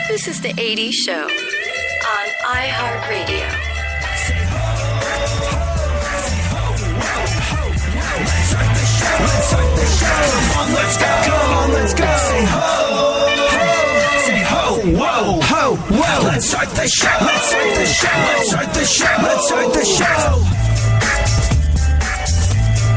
This is the 80s Show on iHeartRadio. Let's start the show. Come on, let's go. Come on, let's go. Say ho, ho. Say ho, whoa, ho, whoa. Let's start the show. Let's start the show. Let's start the show. Let's start the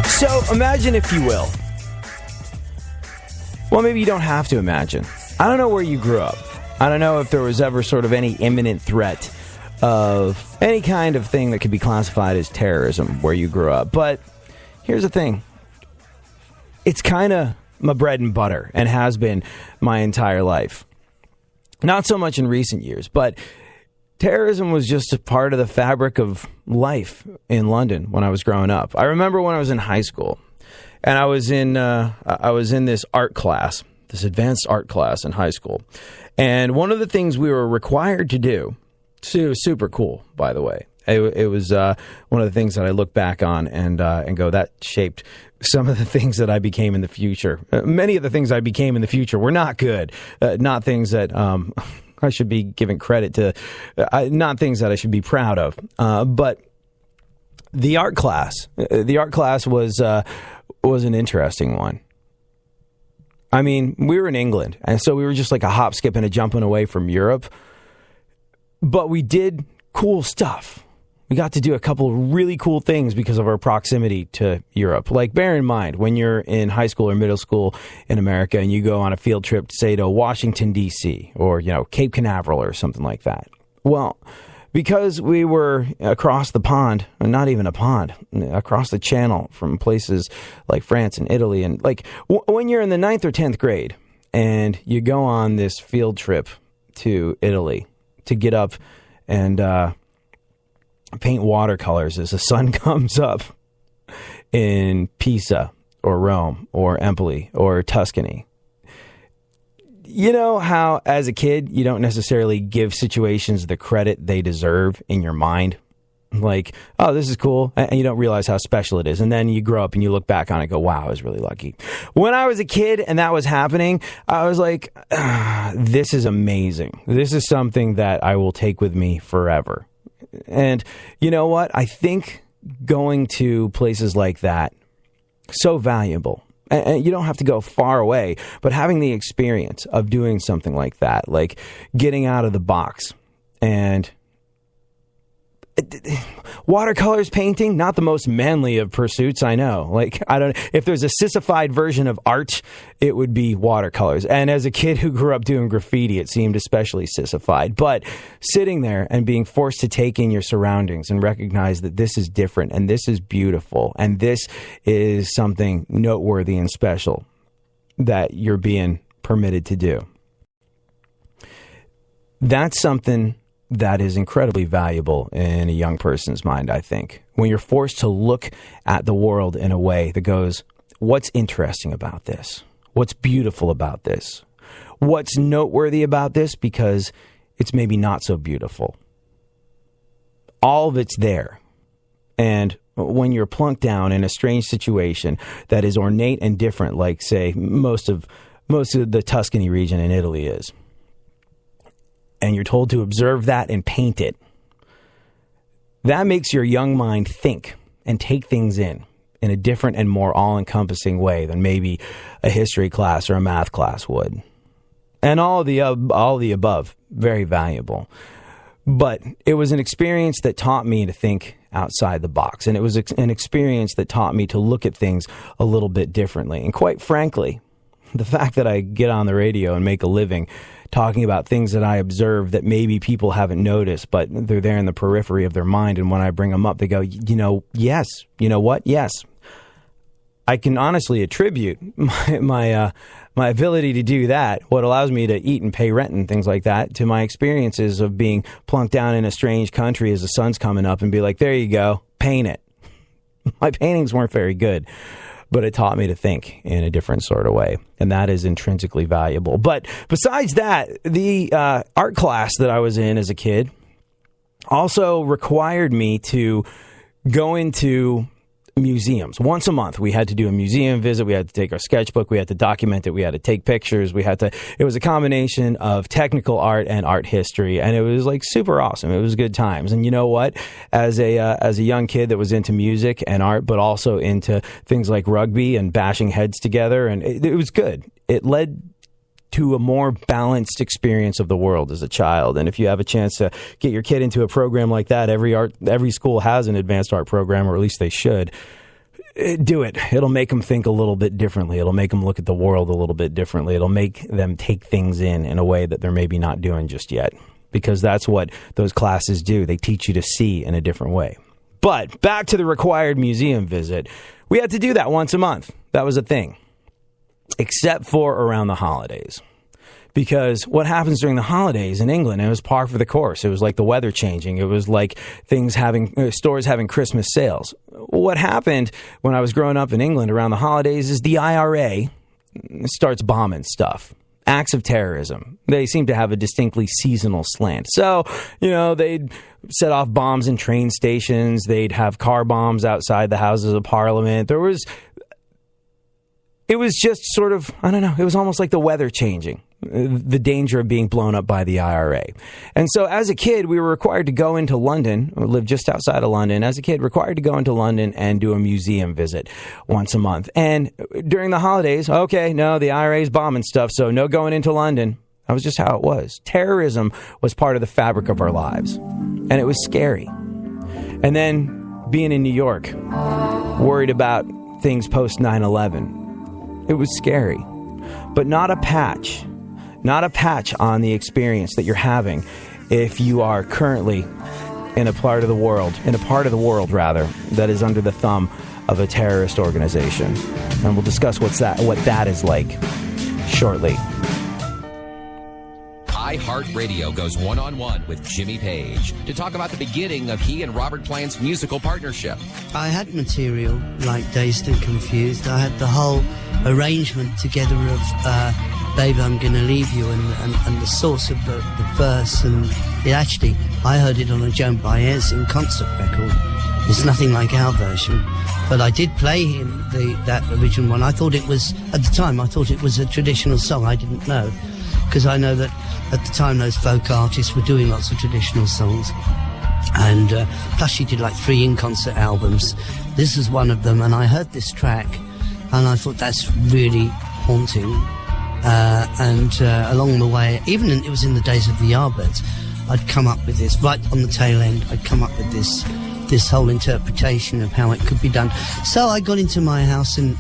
show. So imagine, if you will. Well, maybe you don't have to imagine. I don't know where you grew up. I don't know if there was ever sort of any imminent threat of any kind of thing that could be classified as terrorism where you grew up. But here's the thing. It's kind of my bread and butter and has been my entire life. Not so much in recent years, but terrorism was just a part of the fabric of life in London when I was growing up. I remember when I was in high school and I was in this art class, this advanced art class in high school. And one of the things we were required to do, super cool, by the way. It was one of the things that I look back on and go, that shaped some of the things that I became in the future. Many of the things I became in the future were not good, not things that I should be giving credit to, not things that I should be proud of. But the art class was an interesting one. I mean, we were in England, and so we were just like a hop, skip, and a jumping away from Europe. But we did cool stuff. We got to do a couple of really cool things because of our proximity to Europe. Like, bear in mind, when you're in high school or middle school in America and you go on a field trip, say, to Washington, D.C., or, Cape Canaveral or something like that. Well, because we were across the pond, not even a pond, across the channel from places like France and Italy. And like when you're in the 9th or 10th grade and you go on this field trip to Italy to get up and paint watercolors as the sun comes up in Pisa or Rome or Empoli or Tuscany. You know how, as a kid, you don't necessarily give situations the credit they deserve in your mind? Like, oh, this is cool, and you don't realize how special it is. And then you grow up and you look back on it and go, wow, I was really lucky. When I was a kid and that was happening, I was like, this is amazing. This is something that I will take with me forever. And you know what? I think going to places like that, so valuable. And you don't have to go far away, but having the experience of doing something like that, like getting out of the box and watercolors painting, not the most manly of pursuits, I know. Like, I don't, if there's a sissified version of art, it would be watercolors. And as a kid who grew up doing graffiti, it seemed especially sissified. But sitting there and being forced to take in your surroundings and recognize that this is different and this is beautiful and this is something noteworthy and special that you're being permitted to do. That's something that is incredibly valuable in a young person's mind, I think. When you're forced to look at the world in a way that goes, what's interesting about this? What's beautiful about this? What's noteworthy about this because it's maybe not so beautiful? All of it's there. And when you're plunked down in a strange situation that is ornate and different, like, say, most of the Tuscany region in Italy is, and you're told to observe that and paint it, that makes your young mind think and take things in a different and more all-encompassing way than maybe a history class or a math class would. And all the above, very valuable. But it was an experience that taught me to think outside the box. And it was an experience that taught me to look at things a little bit differently. And quite frankly, the fact that I get on the radio and make a living talking about things that I observe that maybe people haven't noticed, but they're there in the periphery of their mind. And when I bring them up, they go, yes, you know what? Yes. I can honestly attribute my ability to do that, what allows me to eat and pay rent and things like that, to my experiences of being plunked down in a strange country as the sun's coming up and be like, there you go, paint it. My paintings weren't very good, but it taught me to think in a different sort of way, and that is intrinsically valuable. But besides that, the art class that I was in as a kid also required me to go into museums. Once a month, we had to do a museum visit. We had to take our sketchbook. We had to document it. We had to take pictures. It was a combination of technical art and art history, and it was like super awesome. It was good times. And you know what? As a young kid that was into music and art, but also into things like rugby and bashing heads together, and it was good. It led to a more balanced experience of the world as a child. And if you have a chance to get your kid into a program like that, every school has an advanced art program, or at least they should. Do it. It'll make them think a little bit differently. It'll make them look at the world a little bit differently. It'll make them take things in a way that they're maybe not doing just yet, because that's what those classes do. They teach you to see in a different way. But back to the required museum visit. We had to do that once a month. That was a thing. Except for around the holidays. Because what happens during the holidays in England, it was par for the course. It was like the weather changing. It was like stores having Christmas sales. What happened when I was growing up in England around the holidays is the IRA starts bombing stuff. Acts of terrorism. They seem to have a distinctly seasonal slant. So, they'd set off bombs in train stations. They'd have car bombs outside the Houses of Parliament. It was just sort of, I don't know, it was almost like the weather changing, the danger of being blown up by the IRA. And so as a kid, we were required to go into London, or live just outside of London, as a kid, required to go into London and do a museum visit once a month. And during the holidays, okay, no, the IRA is bombing stuff, so no going into London. That was just how it was. Terrorism was part of the fabric of our lives, and it was scary. And then being in New York, worried about things post 9/11. It was scary, but not a patch on the experience that you're having if you are currently in a part of the world that is under the thumb of a terrorist organization. And we'll discuss what that is like shortly. iHeartRadio goes one-on-one with Jimmy Page to talk about the beginning of he and Robert Plant's musical partnership. I had material like Dazed and Confused. I had the whole arrangement together of Baby, I'm Gonna Leave You and the source of the verse. And I heard it on a Joan Baez in concert record. It's nothing like our version. But I did play him that original one. At the time, I thought it was a traditional song. I didn't know. Because I know that at the time those folk artists were doing lots of traditional songs. And plus she did like 3 in-concert albums. This is one of them, and I heard this track, and I thought that's really haunting. And along the way, it was in the days of the Yardbirds, I'd come up with this, right on the tail end, I'd come up with this whole interpretation of how it could be done. So I got into my house, and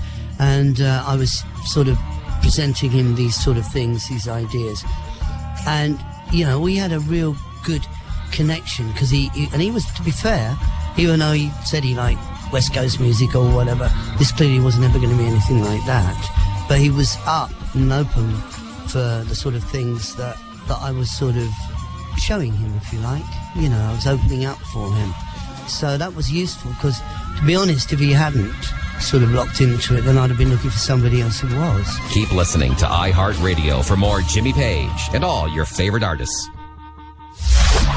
I was sort of presenting him these sort of things, these ideas. And, we had a real good connection, because he was, to be fair, even though he said he liked West Coast music or whatever, this clearly wasn't ever going to be anything like that. But he was up and open for the sort of things that I was sort of showing him, if you like. I was opening up for him. So that was useful, because, to be honest, if he hadn't sort of locked into it, then I'd have been looking for somebody else who was. Keep listening to iHeartRadio for more Jimmy Page and all your favorite artists.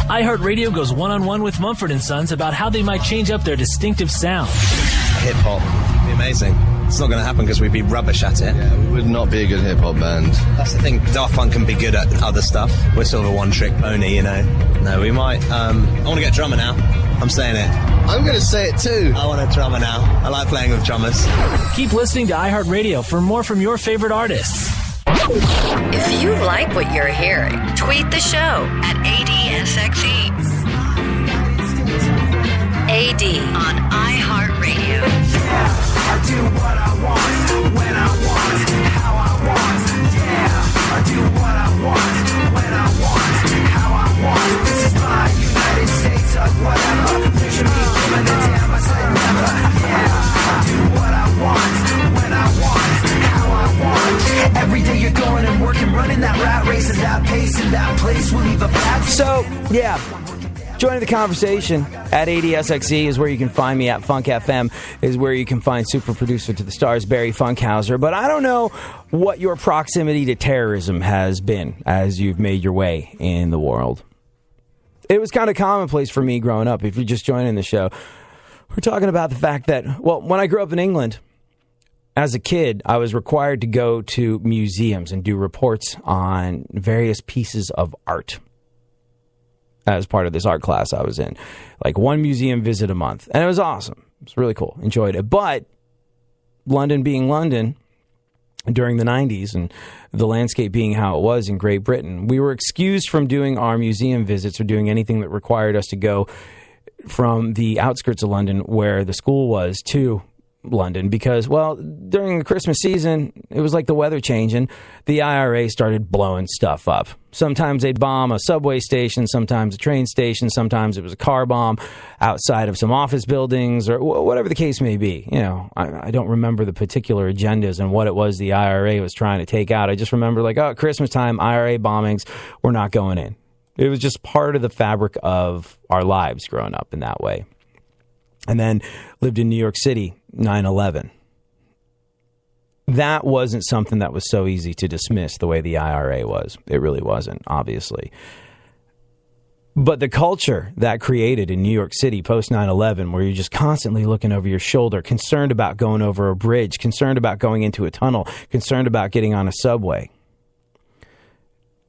iHeartRadio goes one-on-one with Mumford & Sons about how they might change up their distinctive sound. Hip-hop would be amazing. It's not going to happen because we'd be rubbish at it. Yeah, we would not be a good hip-hop band. That's the thing. Daft Punk can be good at other stuff. We're sort of a one-trick pony, No, we might. I want to get a drummer now. I'm saying it. I'm going to say it too. I want a drummer now. I like playing with drummers. Keep listening to iHeartRadio for more from your favorite artists. If you like what you're hearing, tweet the show at ADSXE. AD on iHeartRadio. Yeah, I do what I want, when I want, how I want. Yeah, I do what I want, when I want, how I want. This is my United States of whatever. Picture me giving a damn, I said never. Yeah, I do what I want, when I want, how I want. Every day you're going and working, running that rat race at that pace in that place will leave a bad. So, yeah. Joining the conversation at ADSXE is where you can find me. At Funk FM is where you can find super producer to the stars, Barry Funkhauser. But I don't know what your proximity to terrorism has been as you've made your way in the world. It was kind of commonplace for me growing up. If you're just joining the show, We're talking about the fact that, well, when I grew up in England, as a kid, I was required to go to museums and do reports on various pieces of art as part of this art class I was in. Like one museum visit a month. And it was awesome. It was really cool. Enjoyed it. But London being London during the 90s and the landscape being how it was in Great Britain, we were excused from doing our museum visits or doing anything that required us to go from the outskirts of London where the school was to London because, well, during the Christmas season, it was like the weather changing. The IRA started blowing stuff up. Sometimes they'd bomb a subway station, sometimes a train station, sometimes it was a car bomb outside of some office buildings or whatever the case may be. You know, I don't remember the particular agendas and what it was the IRA was trying to take out. I just remember like, oh, Christmas time, IRA bombings, we're not going in. It was just part of the fabric of our lives growing up in that way. And then lived in New York City, 9/11. That wasn't something that was so easy to dismiss the way the IRA was. It really wasn't, obviously. But the culture that created in New York City post 9/11, where you're just constantly looking over your shoulder, concerned about going over a bridge, concerned about going into a tunnel, concerned about getting on a subway.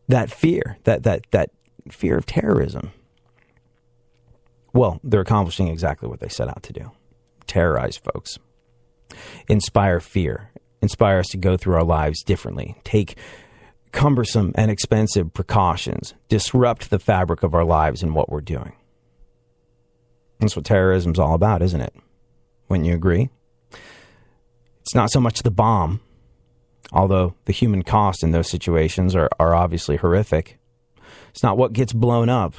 That fear, that fear of terrorism. Well, they're accomplishing exactly what they set out to do. Terrorize folks. Inspire fear. Inspire us to go through our lives differently. Take cumbersome and expensive precautions. Disrupt the fabric of our lives and what we're doing. That's what terrorism's all about, isn't it? Wouldn't you agree? It's not so much the bomb, although the human cost in those situations are obviously horrific. It's not what gets blown up.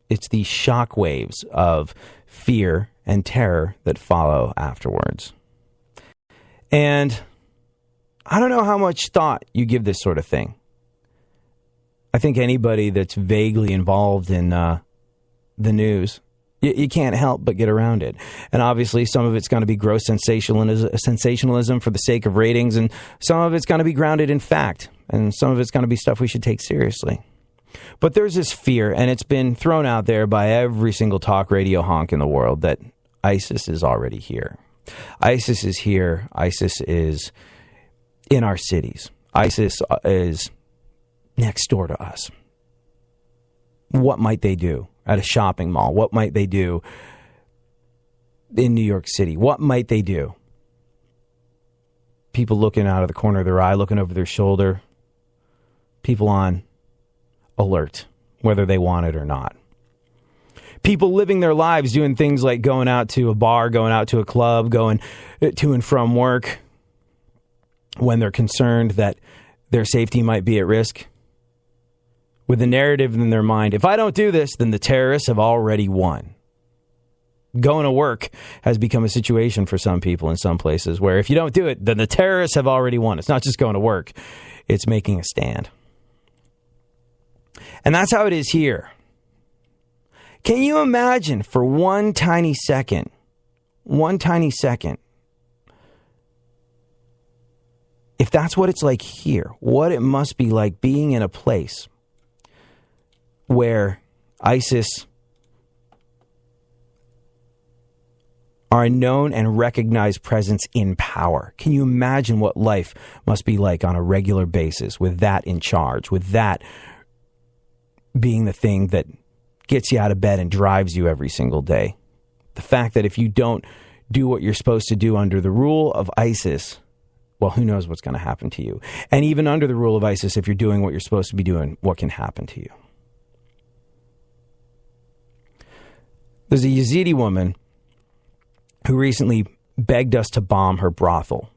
It's the shock waves of fear and terror that follow afterwards. And I don't know how much thought you give this sort of thing. I think anybody that's vaguely involved in the news, you can't help but get around it. And obviously some of it's going to be gross sensationalism for the sake of ratings, and some of it's going to be grounded in fact, and some of it's going to be stuff we should take seriously. But there's this fear, and it's been thrown out there by every single talk radio honk in the world, that ISIS is already here. ISIS is here. ISIS is in our cities. ISIS is next door to us. What might they do at a shopping mall? What might they do in New York City? What might they do? People looking out of the corner of their eye, looking over their shoulder. People on alert, whether they want it or not. People living their lives doing things like going out to a bar, going out to a club, going to and from work when they're concerned that their safety might be at risk. With the narrative in their mind, if I don't do this, then the terrorists have already won. Going to work has become a situation for some people in some places where if you don't do it, then the terrorists have already won. It's not just going to work. It's making a stand. And that's how it is here. Can you imagine for one tiny second, if that's what it's like here, what it must be like being in a place where ISIS are a known and recognized presence in power? Can you imagine what life must be like on a regular basis with that in charge, with that being the thing that gets you out of bed and drives you every single day? The fact that if you don't do what you're supposed to do under the rule of ISIS, well, who knows what's going to happen to you? And even under the rule of ISIS, if you're doing what you're supposed to be doing, what can happen to you? There's a Yazidi woman who recently begged us to bomb her brothel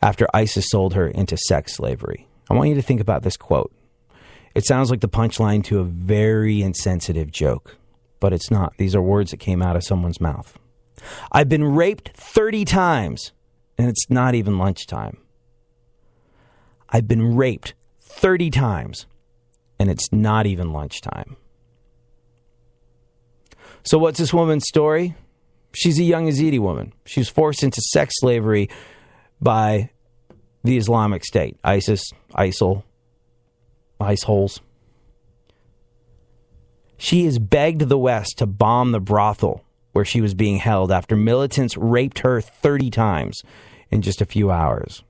after ISIS sold her into sex slavery. I want you to think about this quote. It sounds like the punchline to a very insensitive joke, but it's not. These are words that came out of someone's mouth. I've been raped 30 times, and it's not even lunchtime. I've been raped 30 times, and it's not even lunchtime. So what's this woman's story? She's a young Yazidi woman. She was forced into sex slavery by the Islamic State, ISIS, ISIL, ice holes. She has begged the West to bomb the brothel where she was being held after militants raped her 30 times in just a few hours.